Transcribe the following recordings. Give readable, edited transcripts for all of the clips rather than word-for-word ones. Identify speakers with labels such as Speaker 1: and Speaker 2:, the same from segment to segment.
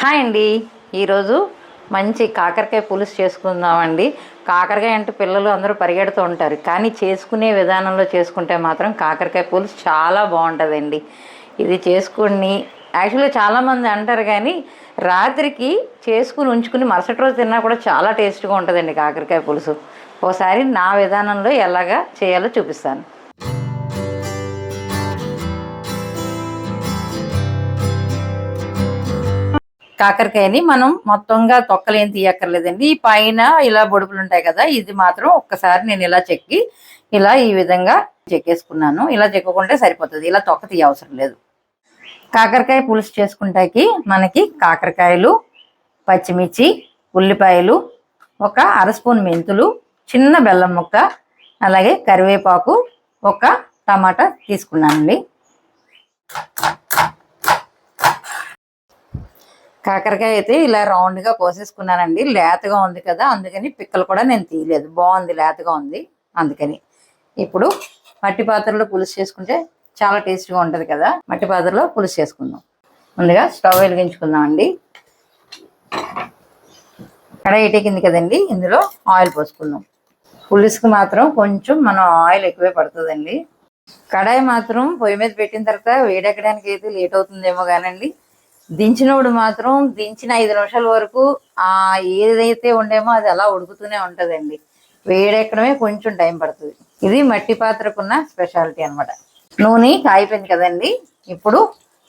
Speaker 1: Hi అండి. ఈరోజు మంచి కాకరకాయ పులుసు చేసుకుందామండి. కాకరకాయ అంటే పిల్లలు అందరూ పరిగెడుతూ ఉంటారు, కానీ చేసుకునే విధానంలో చేసుకుంటే మాత్రం కాకరకాయ పులుసు చాలా బాగుంటుందండి. ఇది చేసుకుని యాక్చువల్గా చాలామంది అంటారు, కానీ రాత్రికి చేసుకుని ఉంచుకుని మరుసటి రోజు తిన్నా కూడా చాలా టేస్ట్గా ఉంటుందండి కాకరకాయ పులుసు. ఒకసారి నా విధానంలో ఎలాగా చేయాలో చూపిస్తాను. కాకరకాయని మనం మొత్తంగా తొక్కలేం తీయక్కర్లేదండి. ఈ పైన ఇలా బొడుపులు ఉంటాయి కదా, ఇది మాత్రం ఒక్కసారి నేను ఇలా చెక్కి ఇలా ఈ విధంగా చెక్కేసుకున్నాను. ఇలా చెక్కుకుంటే సరిపోతుంది, ఇలా తొక్క తీయ అవసరం లేదు. కాకరకాయ పులుసు చేసుకుంటాకి మనకి కాకరకాయలు, పచ్చిమిర్చి, ఉల్లిపాయలు, ఒక అర స్పూన్ మెంతులు, చిన్న బెల్లం ముక్క, అలాగే కరివేపాకు, ఒక టమాటా తీసుకున్నానండి. కాకరకాయ అయితే ఇలా రౌండ్గా కోసేసుకున్నానండి. లేతగా ఉంది కదా, అందుకని పిక్కలు కూడా నేను తీయలేదు. బాగుంది, లేతగా ఉంది అందుకని. ఇప్పుడు మట్టి పాత్రలో పులుసు చేసుకుంటే చాలా టేస్ట్గా ఉంటుంది కదా, మట్టి పాత్రలో పులుసు చేసుకుందాం. ముందుగా స్టవ్ వెలిగించుకుందాం అండి. కడాయి ఎక్కింది కదండి, ఇందులో ఆయిల్ పోసుకుందాం. పులుసుకి మాత్రం కొంచెం మనం ఆయిల్ ఎక్కువే పడుతుందండి. కడాయి మాత్రం పొయ్యి మీద పెట్టిన తర్వాత వేడెక్కడానికి అయితే లేట్ అవుతుందేమో కానండి, దించినప్పుడు మాత్రం దించిన 5 నిమిషాల వరకు ఏదైతే ఉండేమో అది అలా ఉడుకుతూనే ఉంటుందండి. వేడెక్కడమే కొంచెం టైం పడుతుంది. ఇది మట్టి పాత్రకున్న స్పెషాలిటీ అనమాట. నూనె కాయిపోయింది కదండి, ఇప్పుడు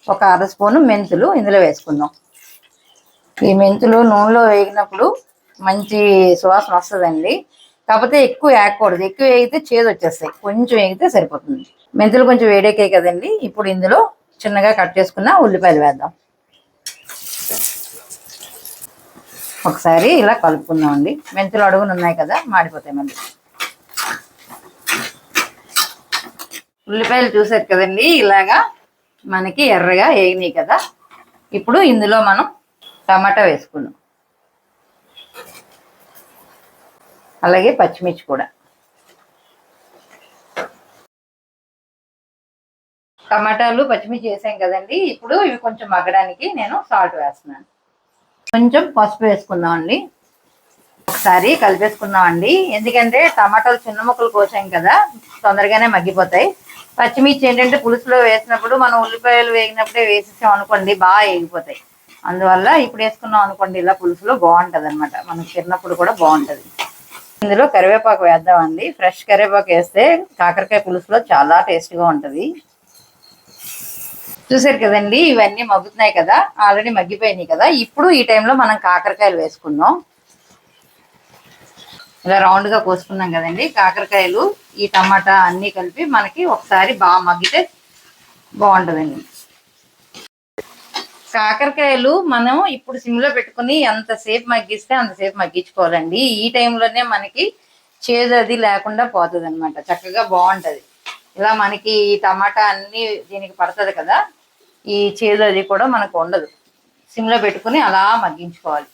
Speaker 1: ఒక అర స్పూను మెంతులు ఇందులో వేసుకుందాం. ఈ మెంతులు నూనెలో వేగినప్పుడు మంచి సువాసన వస్తుందండి. కాకపోతే ఎక్కువ వేయకూడదు, ఎక్కువ వేగితే చేదు వచ్చేస్తాయి, కొంచెం వేగితే సరిపోతుంది. మెంతులు కొంచెం వేడెక్కాయి కదండి, ఇప్పుడు ఇందులో చిన్నగా కట్ చేసుకున్న ఉల్లిపాయలు వేద్దాం. ఒకసారి ఇలా కలుపుకుందాం అండి. మెంతులు అడుగులు ఉన్నాయి కదా, మాడిపోతాయి మళ్ళీ. ఉల్లిపాయలు చూసారు కదండి, ఇలాగా మనకి ఎర్రగా వేగినాయి కదా. ఇప్పుడు ఇందులో మనం టమాటా వేసుకుందాం, అలాగే పచ్చిమిర్చి కూడా. టమాటాలు పచ్చిమిర్చి వేసాం కదండి, ఇప్పుడు ఇవి కొంచెం మగ్గడానికి నేను సాల్ట్ వేస్తున్నాను. కొంచెం పసుపు వేసుకుందాం అండి. ఒకసారి కలిపేసుకుందాం అండి, ఎందుకంటే టమాటాలు చిన్న ముక్కలు కోసాం కదా, తొందరగానే మగ్గిపోతాయి. పచ్చిమిర్చి ఏంటంటే పులుసులో వేసినప్పుడు మనం ఉల్లిపాయలు వేగినప్పుడే వేసేసాం అనుకోండి, బాగా వేగిపోతాయి. అందువల్ల ఇప్పుడు వేసుకున్నాం అనుకోండి, ఇలా పులుసులో బాగుంటుంది అనమాట, మనం తిన్నప్పుడు కూడా బాగుంటుంది. ఇందులో కరివేపాకు వేద్దామండి. ఫ్రెష్ కరివేపాకు వేస్తే కాకరకాయ పులుసులో చాలా టేస్ట్గా ఉంటుంది. చూసారు కదండి, ఇవన్నీ మగ్గుతున్నాయి కదా, ఆల్రెడీ మగ్గిపోయినాయి కదా. ఇప్పుడు ఈ టైంలో మనం కాకరకాయలు వేసుకుందాం. ఇలా రౌండ్గా కోసుకున్నాం కదండి కాకరకాయలు, ఈ టమాటా అన్నీ కలిపి మనకి ఒకసారి బాగా మగ్గితే బాగుంటుందండి. కాకరకాయలు మనం ఇప్పుడు సిమ్లో పెట్టుకుని ఎంతసేపు మగ్గిస్తే అంతసేపు మగ్గించుకోవాలండి. ఈ టైంలోనే మనకి చేదు అది లేకుండా పోతుంది అనమాట, చక్కగా బాగుంటుంది. ఇలా మనకి ఈ టమాటా అన్నీ దీనికి పడుతుంది కదా, ఈ చేదు అది కూడా మనకు ఉండదు. సిమ్లో పెట్టుకుని అలా మగ్గించుకోవాలి.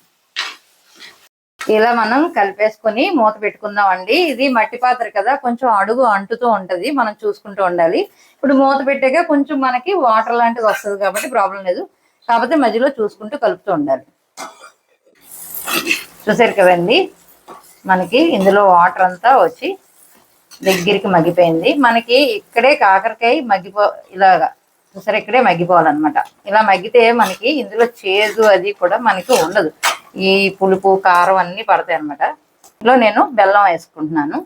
Speaker 1: ఇలా మనం కలిపేసుకొని మూత పెట్టుకుందాం అండి. ఇది మట్టి పాత్ర కదా, కొంచెం అడుగు అంటుతూ ఉంటుంది, మనం చూసుకుంటూ ఉండాలి. ఇప్పుడు మూత పెట్టాక కొంచెం మనకి వాటర్ లాంటిది వస్తుంది కాబట్టి ప్రాబ్లం లేదు, కాకపోతే మధ్యలో చూసుకుంటూ కలుపుతూ ఉండాలి. చూసారు కదండి, మనకి ఇందులో వాటర్ అంతా వచ్చి దగ్గరికి మగ్గిపోయింది. మనకి ఇక్కడే కాకరకాయ ఇలాగా చూసారు, ఇక్కడే మగ్గిపోవాలన్నమాట. ఇలా మగ్గితే మనకి ఇందులో చేదు అది కూడా మనకి ఉండదు, ఈ పులుపు కారం అన్నీ పడతాయి అనమాట. ఇందులో నేను బెల్లం వేసుకుంటున్నాను.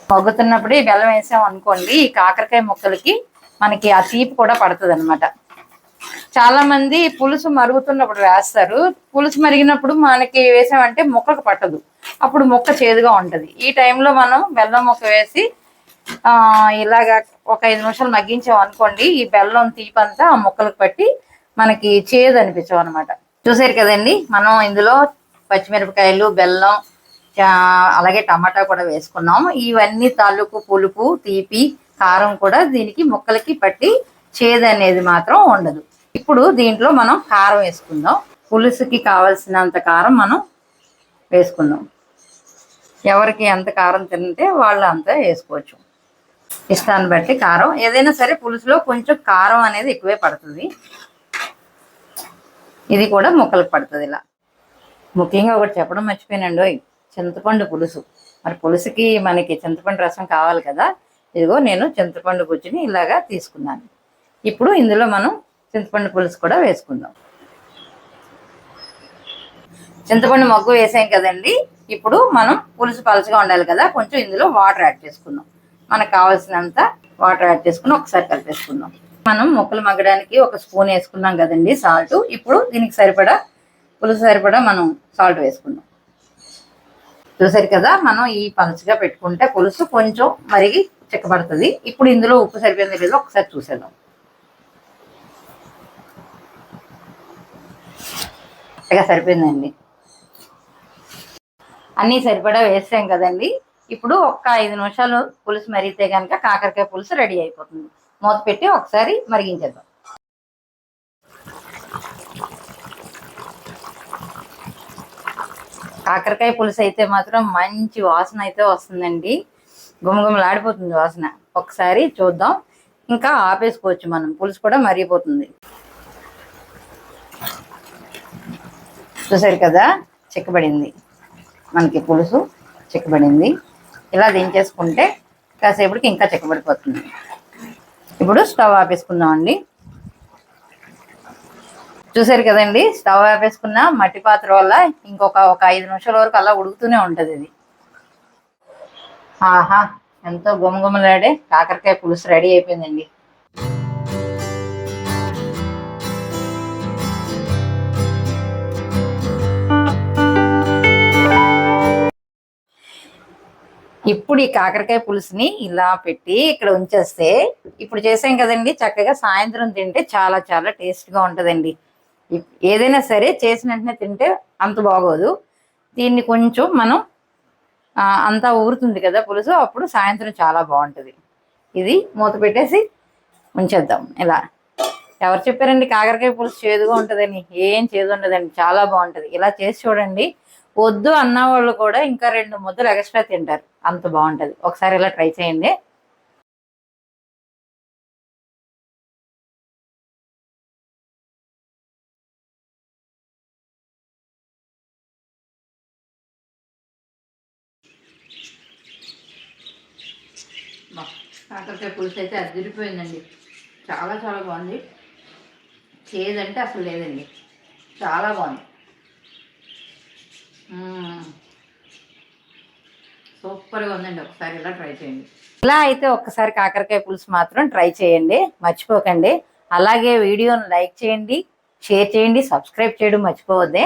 Speaker 1: మగ్గుతున్నప్పుడు ఈ బెల్లం వేసాం అనుకోండి, ఈ కాకరకాయ ముక్కలకి మనకి ఆ తీపి కూడా పడుతుంది అనమాట. చాలా మంది పులుసు మరుగుతున్నప్పుడు వేస్తారు, పులుసు మరిగినప్పుడు మనకి వేసామంటే ముక్కకు పట్టదు, అప్పుడు ముక్క చేదుగా ఉంటుంది. ఈ టైంలో మనం బెల్లం ముక్క వేసి ఇలాగా ఒక 5 నిమిషాలు మగ్గించాం అనుకోండి, ఈ బెల్లం తీపంతా ఆ ముక్కలకు పట్టి మనకి చేదు అనిపించవు అనమాట. చూసారు కదండి, మనం ఇందులో పచ్చిమిరపకాయలు, బెల్లం, అలాగే టమాటా కూడా వేసుకున్నాం. ఇవన్నీ తాలూకు పులుపు, తీపి, కారం కూడా దీనికి ముక్కలకి పట్టి చేదు అనేది మాత్రం ఉండదు. ఇప్పుడు దీంట్లో మనం కారం వేసుకుందాం. పులుసుకి కావలసినంత కారం మనం వేసుకుందాం. ఎవరికి ఎంత కారం తింటే వాళ్ళు అంత వేసుకోవచ్చు, ఇష్టాన్ని బట్టి కారం. ఏదైనా సరే పులుసులో కొంచెం కారం అనేది ఎక్కువే పడుతుంది. ఇది కూడా ముక్కలకు పడుతుంది ఇలా. ముఖ్యంగా ఒకటి చెప్పడం మర్చిపోయానండి, చింతపండు పులుసు. మరి పులుసుకి మనకి చింతపండు రసం కావాలి కదా. ఇదిగో నేను చింతపండు గుజ్జుని ఇలాగా తీసుకున్నాను. ఇప్పుడు ఇందులో మనం చింతపండు పులుసు కూడా వేసుకుందాం. చింతపండు మగ్గు వేసాం కదండి. ఇప్పుడు మనం పులుసు పలచగా ఉండాలి కదా, కొంచెం ఇందులో వాటర్ యాడ్ చేసుకుందాం. మనకు కావాల్సినంత వాటర్ యాడ్ చేసుకుని ఒకసారి కలిపేసుకుందాం. మనం ముక్కలు మగ్గడానికి 1 స్పూన్ వేసుకున్నాం కదండి సాల్ట్. ఇప్పుడు దీనికి సరిపడా పులుసు సరిపడా మనం సాల్ట్ వేసుకుందాం. చూసారు కదా, మనం ఈ పలుచగా పెట్టుకుంటే పులుసు కొంచెం మరిగి చిక్కబడుతుంది. ఇప్పుడు ఇందులో ఉప్పు సరిపోయింది లేదో ఒకసారి చూసేద్దాం. ఇక సరిపోయిందండి, అన్నీ సరిపడా వేసాం కదండి. ఇప్పుడు ఒక్క 5 నిమిషాలు పులుసు మరిగితే కనుక కాకరకాయ పులుసు రెడీ అయిపోతుంది. మూత పెట్టి ఒకసారి మరిగించేద్దాం. కాకరకాయ పులుసు అయితే మాత్రం మంచి వాసన అయితే వస్తుందండి, గుమగుమలాడిపోతుంది వాసన. ఒకసారి చూద్దాం, ఇంకా ఆపేసుకోవచ్చు మనం, పులుసు కూడా మరిగిపోతుంది. చూసారు కదా, చిక్కబడింది మనకి పులుసు, చిక్కబడింది. ఇలా దించేసుకుంటే కాసేపటికి ఇంకా చిక్కబడిపోతుంది. ఇప్పుడు స్టవ్ ఆపేసుకుందామండి. చూసారు కదండి, స్టవ్ ఆపేసుకున్న మట్టి పాత్ర వల్ల ఇంకొక 5 నిమిషాల వరకు అలా ఉడుకుతూనే ఉంటుంది ఇది. ఆహా, ఎంతో గుమగుమలాడే కాకరకాయ పులుసు రెడీ అయిపోయిందండి. ఇప్పుడు ఈ కాకరకాయ పులుసుని ఇలా పెట్టి ఇక్కడ ఉంచేస్తే, ఇప్పుడు చేసాం కదండి, చక్కగా సాయంత్రం తింటే చాలా చాలా టేస్ట్గా ఉంటుందండి. ఏదైనా సరే చేసిన వెంటనే తింటే అంత బాగోదు. దీన్ని కొంచెం మనం అంతా ఊరుతుంది కదా పులుసు, అప్పుడు సాయంత్రం చాలా బాగుంటుంది. ఇది మూత పెట్టేసి ఉంచేద్దాం ఇలా. ఎవరు చెప్పారండి కాకరకాయ పులుసు చేదుగా ఉంటుందని? ఏం చేదు ఉండదండి, చాలా బాగుంటుంది. ఇలా చేసి చూడండి, వద్దు అన్న వాళ్ళు కూడా ఇంకా 2 ముద్దలు ఎక్స్ట్రా తింటారు, అంత బాగుంటుంది. ఒకసారి ఇలా ట్రై చేయండి. కాకరకాయ పులుసు అయితే అదిరిపోయిందండి, చాలా చాలా బాగుంది. చేదంటే అసలు లేదండి, చాలా బాగుంది. సూపర్గా ఉందండి, ఒకసారి ఇలా ట్రై చేయండి. ఇలా అయితే ఒక్కసారి కాకరకాయ పులుసు మాత్రం ట్రై చేయండి, మర్చిపోకండి. అలాగే వీడియోను లైక్ చేయండి, షేర్ చేయండి, సబ్స్క్రైబ్ చేయడం మర్చిపోవద్దే.